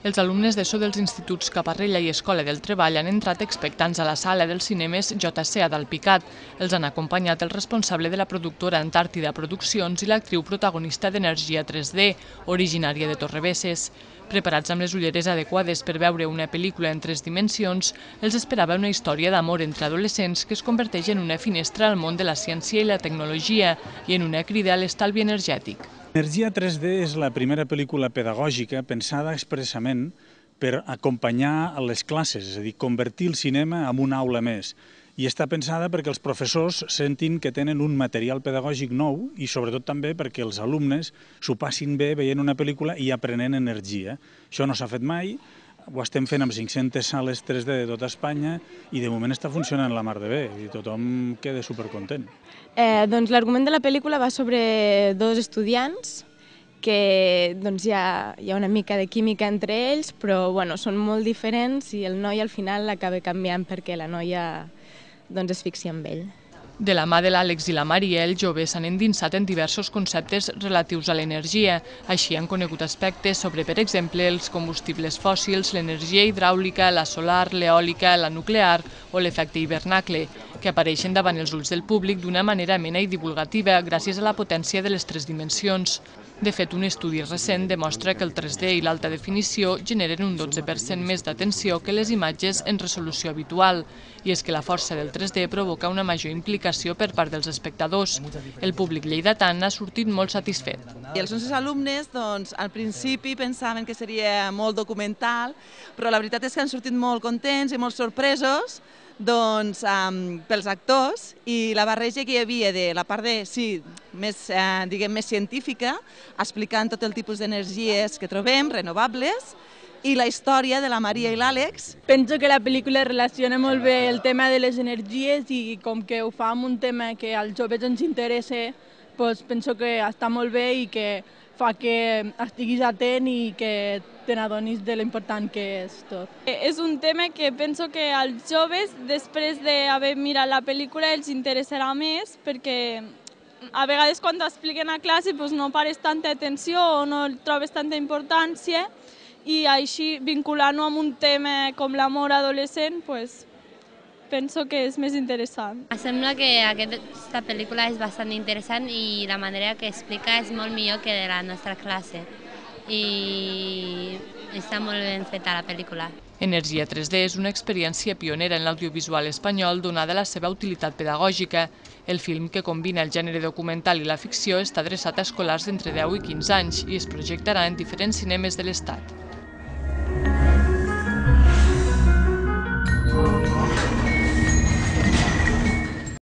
Els alumnes d'ESO dels instituts Caparrella i Escola del Treball han entrat expectants a la sala dels cinemes JC d'Alpicat. Els han acompanyat el responsable de la productora Antàrtida Produccions i l'actriu protagonista d'Energia 3D, originària de Torrebesses. Preparats amb les ulleres adequades per veure una pel·lícula en 3 dimensions, els esperava una història d'amor entre adolescents que es converteix en una finestra al món de la ciència i la tecnologia i en una crida a l'estalvi energètic. Energia 3D és la primera pel·lícula pedagògica pensada expressament per acompanyar les classes, és a dir, convertir el cinema en una aula més. I està pensada perquè els professors sentin que tenen un material pedagògic nou i sobretot també perquè els alumnes s'ho passin bé veient una pel·lícula i aprenent energia. Això no s'ha fet mai, ho estem fent amb 500 sales 3D de tota Espanya i de moment està funcionant la mar de bé i tothom queda supercontent. Doncs l'argument de la pel·lícula va sobre dos estudiants que hi ha una mica de química entre ells, però són molt diferents i el noi al final acaba canviant perquè la noia es fixi en ell. De la mà de l'Àlex i la Maria, els joves s'han endinsat en diversos conceptes relatius a l'energia. Així han conegut aspectes sobre, per exemple, els combustibles fòssils, l'energia hidràulica, la solar, l'eòlica, la nuclear o l'efecte hivernacle, que apareixen davant els ulls del públic d'una manera amena i divulgativa gràcies a la potència de les 3 dimensions. De fet, un estudi recent demostra que el 3D i l'alta definició generen un 12% més d'atenció que les imatges en resolució habitual. I és que la força del 3D provoca una major implicació per part dels espectadors. El públic lleidatà n'ha sortit molt satisfet. I els nostres alumnes, al principi pensaven que seria molt documental, però la veritat és que han sortit molt contents i molt sorpresos pels actors i la barreja que hi havia de la part més científica, explicant tot el tipus d'energies que trobem, renovables, i la història de la Maria i l'Àlex. Penso que la pel·lícula relaciona molt bé el tema de les energies i com que ho fa amb un tema que als joves ens interessa, penso que està molt bé i que fa que estiguis atent i que te n'adonis de l'important que és tot. És un tema que penso que als joves, després d'haver mirat la pel·lícula, els interessarà més perquè a vegades quan t'expliquen a classe no pares tanta atenció o no trobes tanta importància i així vinculant-ho amb un tema com l'amor adolescent, penso que és més interessant. Em sembla que aquesta pel·lícula és bastant interessant i la manera que explica és molt millor que de la nostra classe i està molt ben feta la pel·lícula. Energia 3D és una experiència pionera en l'audiovisual espanyol donada la seva utilitat pedagògica. El film, que combina el gènere documental i la ficció, està adreçat a escolars d'entre 10 i 15 anys i es projectarà en diferents cinemes de l'Estat.